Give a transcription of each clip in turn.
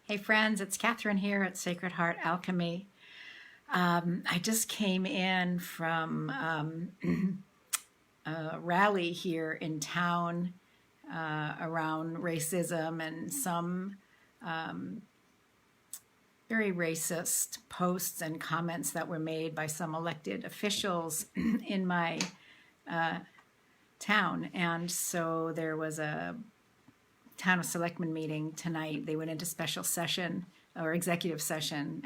Hey friends, it's Catherine here at Sacred Heart Alchemy. I just came in from a rally here in town around racism and some very racist posts and comments that were made by some elected officials in my town. And so there was a town of selectmen meeting tonight. They went into special session or executive session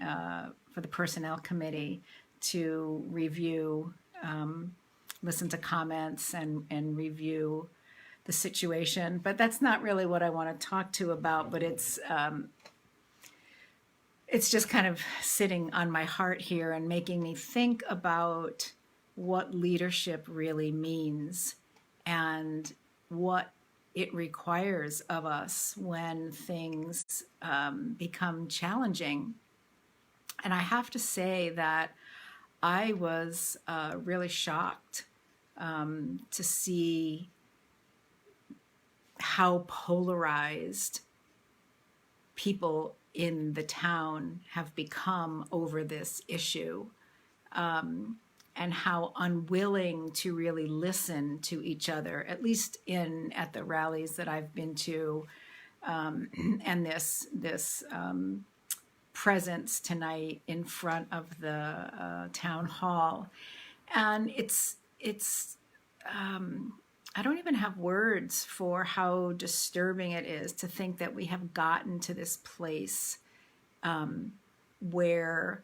for the personnel committee to review, listen to comments and review the situation. But that's not really what I want to talk to about, but it's just kind of sitting on my heart here and making me think about what leadership really means and what it requires of us when things become challenging. And I have to say that I was really shocked to see how polarized people in the town have become over this issue, and how unwilling to really listen to each other, at least at the rallies that I've been to, and this presence tonight in front of the town hall. And it's I don't even have words for how disturbing it is to think that we have gotten to this place where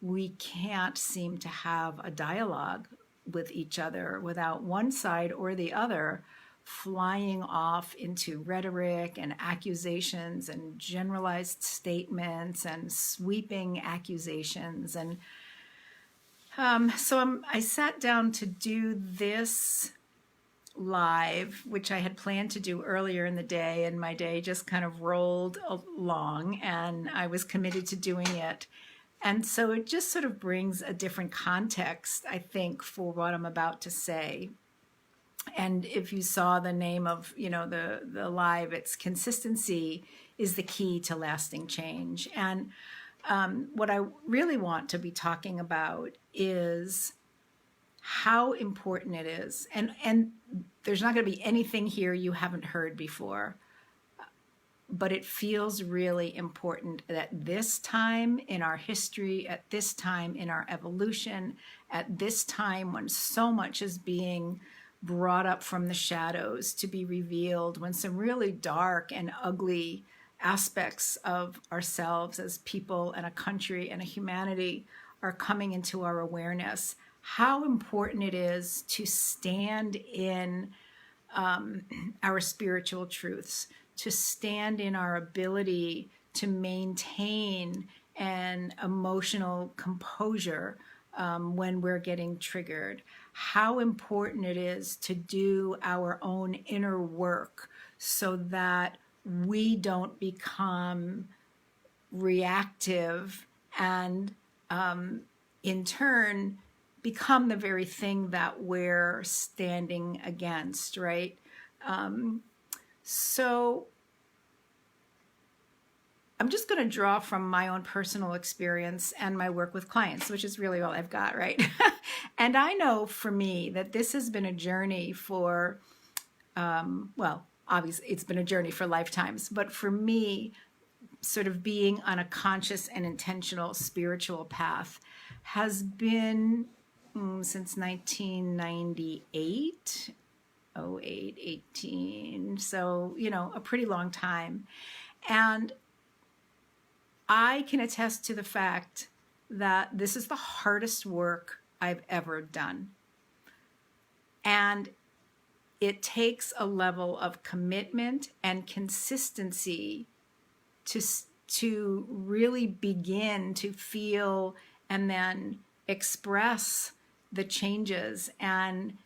we can't seem to have a dialogue with each other without one side or the other flying off into rhetoric and accusations and generalized statements and sweeping accusations. And so I sat down to do this live, which I had planned to do earlier in the day, and my day just kind of rolled along and I was committed to doing it. And so it just sort of brings a different context, I think, for what I'm about to say. And if you saw the name of, the live, it's consistency is the key to lasting change. And what I really want to be talking about is how important it is. And there's not going to be anything here you haven't heard before. But it feels really important at this time in our history, at this time in our evolution, at this time when so much is being brought up from the shadows to be revealed, when some really dark and ugly aspects of ourselves as people and a country and a humanity are coming into our awareness, how important it is to stand in our spiritual truths, to stand in our ability to maintain an emotional composure when we're getting triggered. How important it is to do our own inner work so that we don't become reactive and in turn become the very thing that we're standing against, right? So I'm just going to draw from my own personal experience and my work with clients, which is really all I've got, right? And I know for me that this has been a journey for, obviously it's been a journey for lifetimes, but for me, sort of being on a conscious and intentional spiritual path has been since 1998. 08, 18, so, a pretty long time. And I can attest to the fact that this is the hardest work I've ever done. And it takes a level of commitment and consistency to really begin to feel and then express the changes and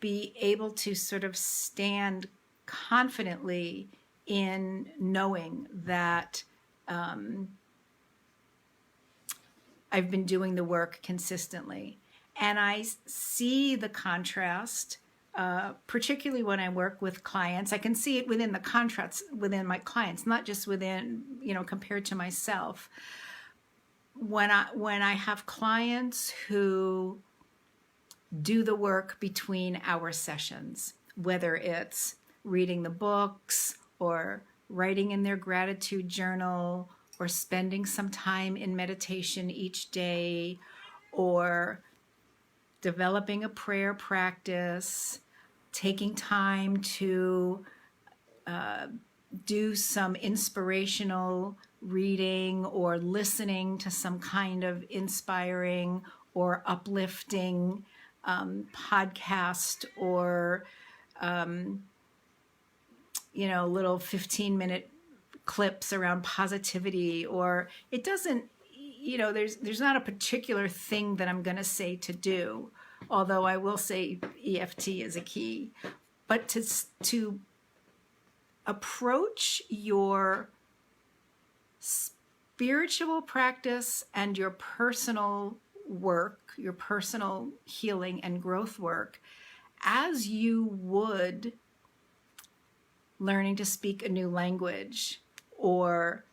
be able to sort of stand confidently in knowing that I've been doing the work consistently. And I see the contrast particularly when I work with clients. I can see it within the contracts within my clients, not just within, compared to myself. When I have clients who do the work between our sessions, whether it's reading the books or writing in their gratitude journal or spending some time in meditation each day or developing a prayer practice, taking time to do some inspirational reading or listening to some kind of inspiring or uplifting podcast or little 15-minute clips around positivity, or it doesn't, there's not a particular thing that I'm going to say to do, although I will say EFT is a key. But to approach your spiritual practice and your personal work, your personal healing and growth work, as you would learning to speak a new language or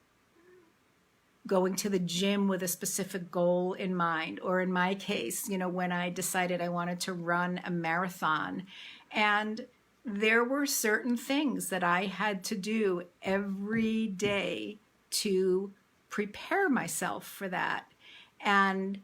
going to the gym with a specific goal in mind, or in my case, when I decided I wanted to run a marathon, and there were certain things that I had to do every day to prepare myself for that. And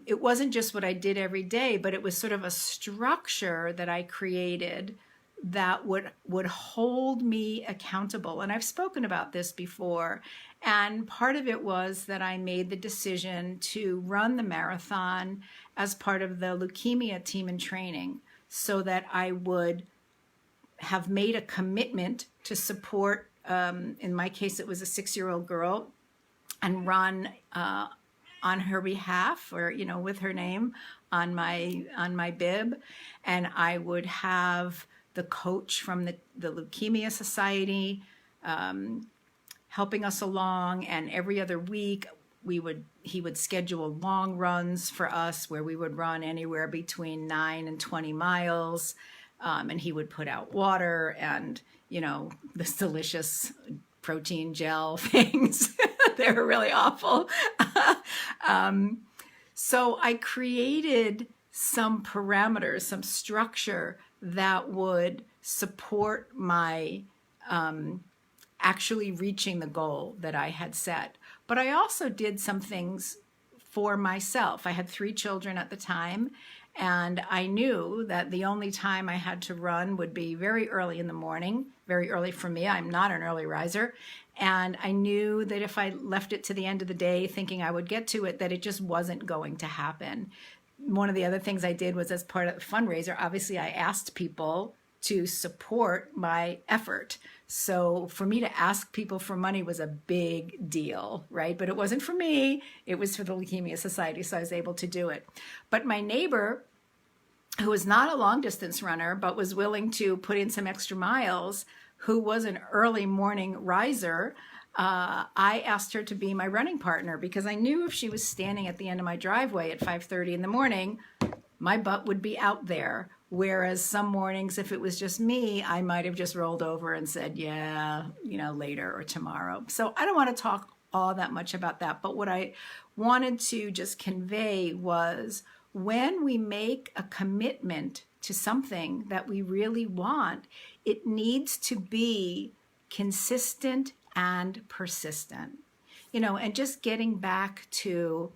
it wasn't just what I did every day, but it was sort of a structure that I created that would hold me accountable. And I've spoken about this before. And part of it was that I made the decision to run the marathon as part of the leukemia team in training, so that I would have made a commitment to support, in my case, it was a 6-year-old girl, and run on her behalf, or with her name on my bib. And I would have the coach from the Leukemia Society helping us along, and every other week he would schedule long runs for us where we would run anywhere between 9 and 20 miles, and he would put out water and this delicious protein gel things. They were really awful. So I created some parameters, some structure that would support my actually reaching the goal that I had set. But I also did some things for myself. I had 3 children at the time, and I knew that the only time I had to run would be very early in the morning, very early for me. I'm not an early riser. And I knew that if I left it to the end of the day thinking I would get to it, that it just wasn't going to happen. One of the other things I did was, as part of the fundraiser, obviously I asked people to support my effort. So for me to ask people for money was a big deal, right? But it wasn't for me, it was for the Leukemia Society, so I was able to do it. But my neighbor, who was not a long distance runner, but was willing to put in some extra miles, who was an early morning riser, I asked her to be my running partner, because I knew if she was standing at the end of my driveway at 5:30 in the morning, my butt would be out there. Whereas some mornings, if it was just me, I might have just rolled over and said, yeah, later or tomorrow. So I don't want to talk all that much about that. But what I wanted to just convey was, when we make a commitment to something that we really want, it needs to be consistent and persistent. And just getting back to,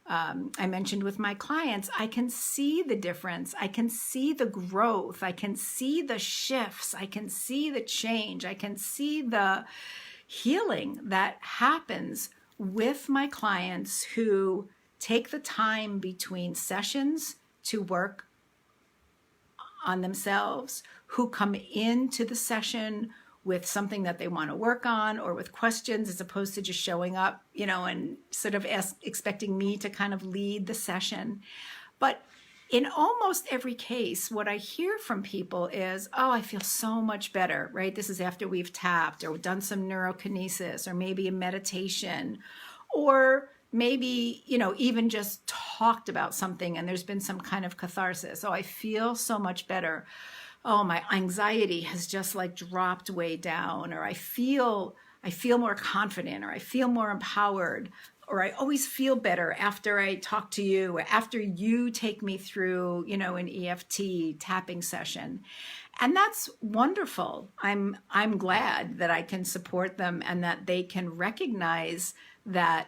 I mentioned with my clients, I can see the difference. I can see the growth. I can see the shifts. I can see the change. I can see the healing that happens with my clients who take the time between sessions to work on themselves, who come into the session with something that they want to work on, or with questions, as opposed to just showing up, and sort of expecting me to kind of lead the session. But in almost every case, what I hear from people is, oh, I feel so much better, right? This is after we've tapped or done some neurokinesis, or maybe a meditation, or maybe, even just talked about something and there's been some kind of catharsis. Oh, I feel so much better. Oh, my anxiety has just like dropped way down, or I feel more confident, or I feel more empowered, or I always feel better after I talk to you, or after you take me through, an EFT tapping session. And that's wonderful. I'm glad that I can support them and that they can recognize that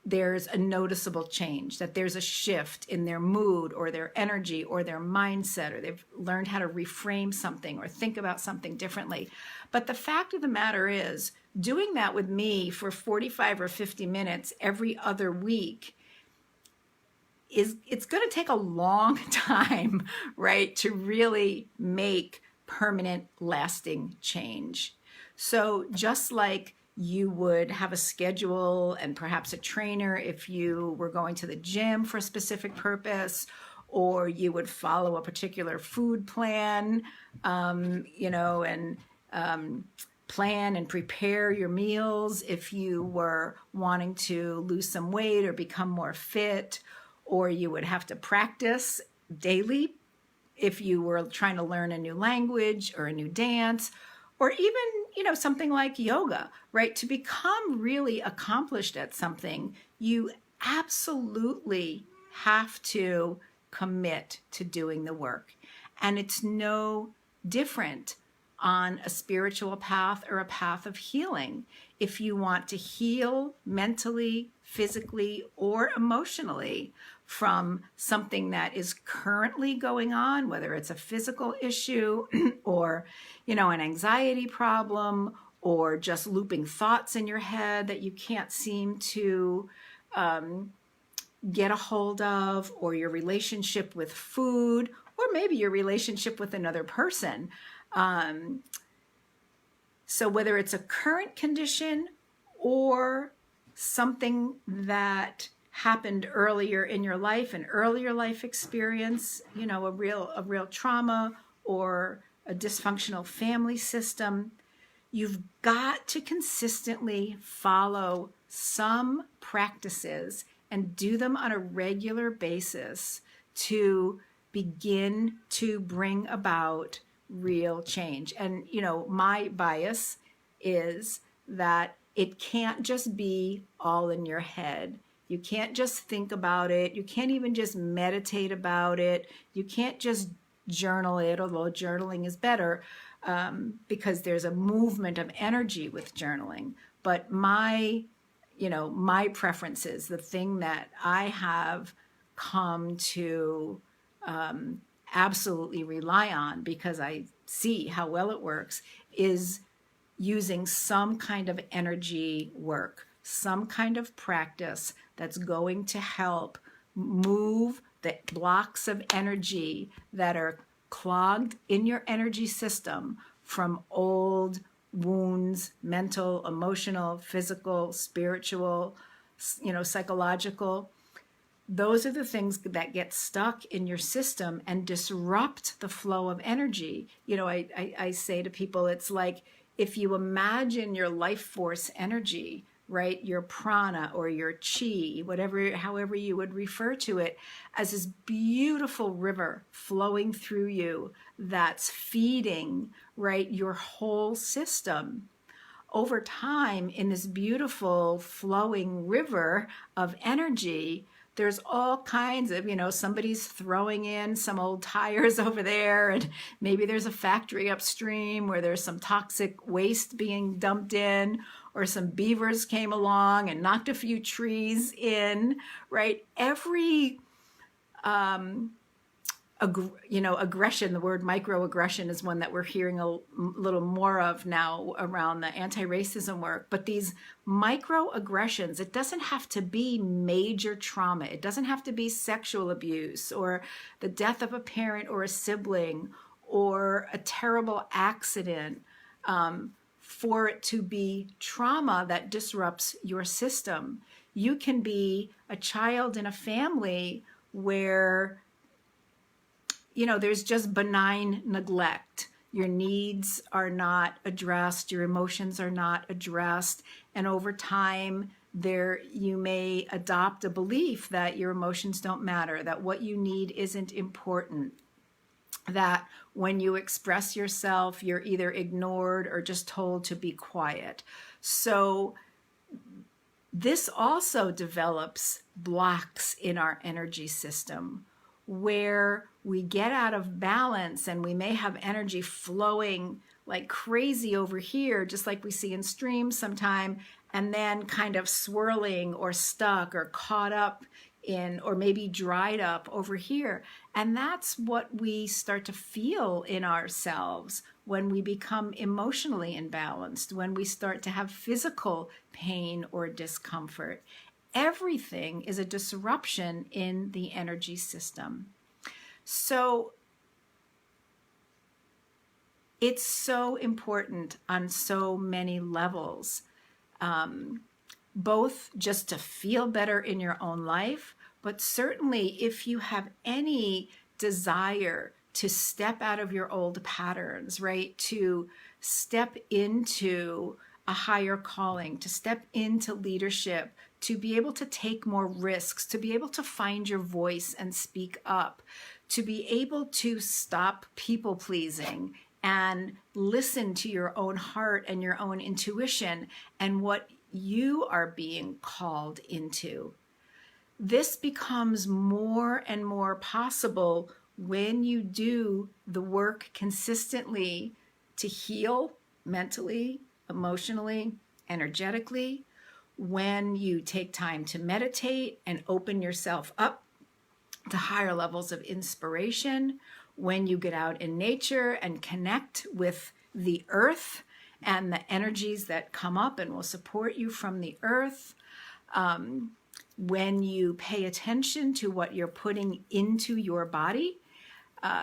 there's a noticeable change, that there's a shift in their mood or their energy or their mindset, or they've learned how to reframe something or think about something differently. But the fact of the matter is, doing that with me for 45 or 50 minutes every other week it's going to take a long time, right, to really make permanent, lasting change. So just like you would have a schedule and perhaps a trainer if you were going to the gym for a specific purpose, or you would follow a particular food plan, and plan and prepare your meals if you were wanting to lose some weight or become more fit, or you would have to practice daily if you were trying to learn a new language or a new dance, or even, something like yoga, right? To become really accomplished at something, you absolutely have to commit to doing the work. And it's no different on a spiritual path or a path of healing. If you want to heal mentally, physically, or emotionally from something that is currently going on, whether it's a physical issue or, an anxiety problem, or just looping thoughts in your head that you can't seem to get a hold of, or your relationship with food, or maybe your relationship with another person. So whether it's a current condition or something that happened earlier in your life, an earlier life experience, a real trauma or a dysfunctional family system, you've got to consistently follow some practices and do them on a regular basis to begin to bring about real change. And, my bias is that it can't just be all in your head. You can't just think about it. You can't even just meditate about it. You can't just journal it, although journaling is better because there's a movement of energy with journaling. But my preferences, the thing that I have come to absolutely rely on because I see how well it works, is using some kind of energy work, some kind of practice that's going to help move the blocks of energy that are clogged in your energy system from old wounds, mental, emotional, physical, spiritual, psychological. Those are the things that get stuck in your system and disrupt the flow of energy. I say to people, it's like if you imagine your life force energy, right, your prana or your chi, however you would refer to it, as this beautiful river flowing through you that's feeding, right, your whole system. Over time, in this beautiful flowing river of energy, there's all kinds of, somebody's throwing in some old tires over there, and maybe there's a factory upstream where there's some toxic waste being dumped in, or some beavers came along and knocked a few trees in, right? Every aggression, the word microaggression is one that we're hearing a little more of now around the anti-racism work. But these microaggressions, it doesn't have to be major trauma. It doesn't have to be sexual abuse or the death of a parent or a sibling or a terrible accident for it to be trauma that disrupts your system. You can be a child in a family where there's just benign neglect. Your needs are not addressed, your emotions are not addressed, and over time, There, you may adopt a belief that your emotions don't matter, that what you need isn't important, that when you express yourself, you're either ignored or just told to be quiet. So this also develops blocks in our energy system where we get out of balance, and we may have energy flowing like crazy over here, just like we see in streams sometime, and then kind of swirling or stuck or caught up in, or maybe dried up over here. And that's what we start to feel in ourselves when we become emotionally imbalanced, when we start to have physical pain or discomfort. Everything is a disruption in the energy system. So it's so important on so many levels, both just to feel better in your own life, but certainly if you have any desire to step out of your old patterns, right? To step into a higher calling, to step into leadership, to be able to take more risks, to be able to find your voice and speak up, to be able to stop people pleasing and listen to your own heart and your own intuition and what you are being called into. This becomes more and more possible when you do the work consistently to heal mentally, emotionally, energetically, when you take time to meditate and open yourself up to higher levels of inspiration, when you get out in nature and connect with the earth and the energies that come up and will support you from the earth, when you pay attention to what you're putting into your body.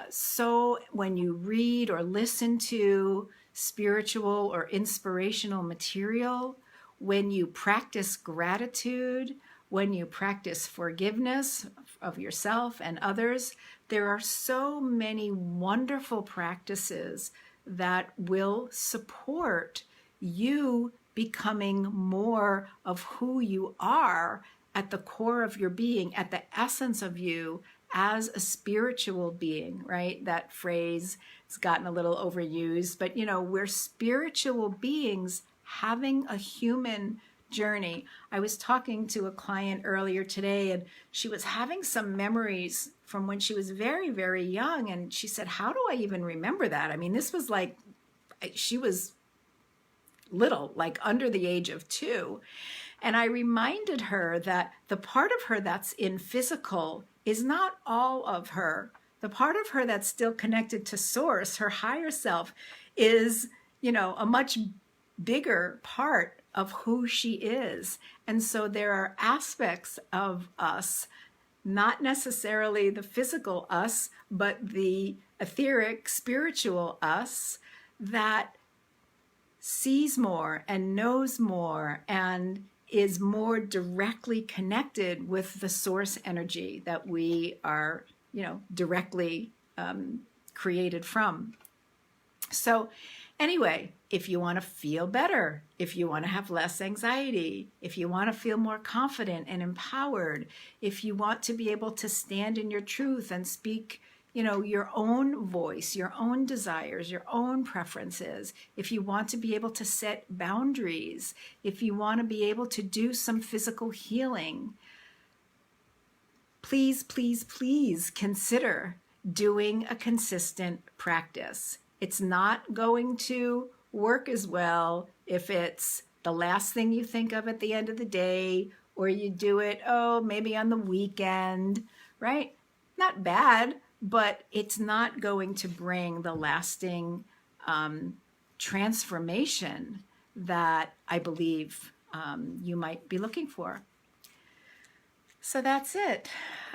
So when you read or listen to spiritual or inspirational material, when you practice gratitude, when you practice forgiveness of yourself and others, there are so many wonderful practices that will support you becoming more of who you are at the core of your being, at the essence of you as a spiritual being, right? That phrase has gotten a little overused, but we're spiritual beings having a human journey. I was talking to a client earlier today, and she was having some memories from when she was very, very young. And she said, how do I even remember that? I mean, this was like, she was little, like under the age of 2. And I reminded her that the part of her that's in physical is not all of her. The part of her that's still connected to source, her higher self, is, a much bigger part of who she is. And so there are aspects of us, not necessarily the physical us, but the etheric, spiritual us, that sees more and knows more and is more directly connected with the source energy that we are, directly created from. So anyway, if you want to feel better, if you want to have less anxiety, if you want to feel more confident and empowered, if you want to be able to stand in your truth and speak, your own voice, your own desires, your own preferences, if you want to be able to set boundaries, if you want to be able to do some physical healing, please, please, please consider doing a consistent practice. It's not going to work as well if it's the last thing you think of at the end of the day, or you do it, maybe on the weekend, right? Not bad, but it's not going to bring the lasting transformation that I believe you might be looking for. So that's it.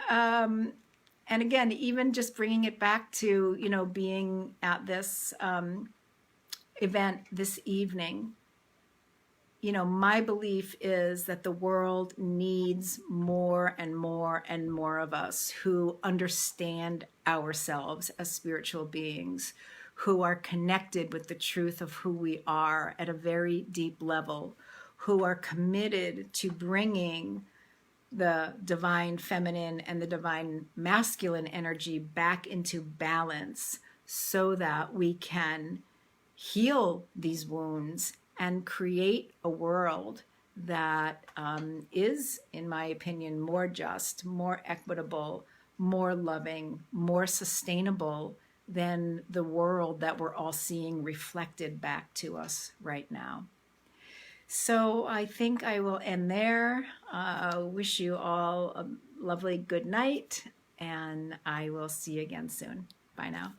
And again, even just bringing it back to, being at this event this evening, my belief is that the world needs more and more and more of us who understand ourselves as spiritual beings, who are connected with the truth of who we are at a very deep level, who are committed to bringing the divine feminine and the divine masculine energy back into balance so that we can heal these wounds and create a world that is, in my opinion, more just, more equitable, more loving, more sustainable than the world that we're all seeing reflected back to us right now. So I think I will end there. Wish you all a lovely good night, and I will see you again soon. Bye now.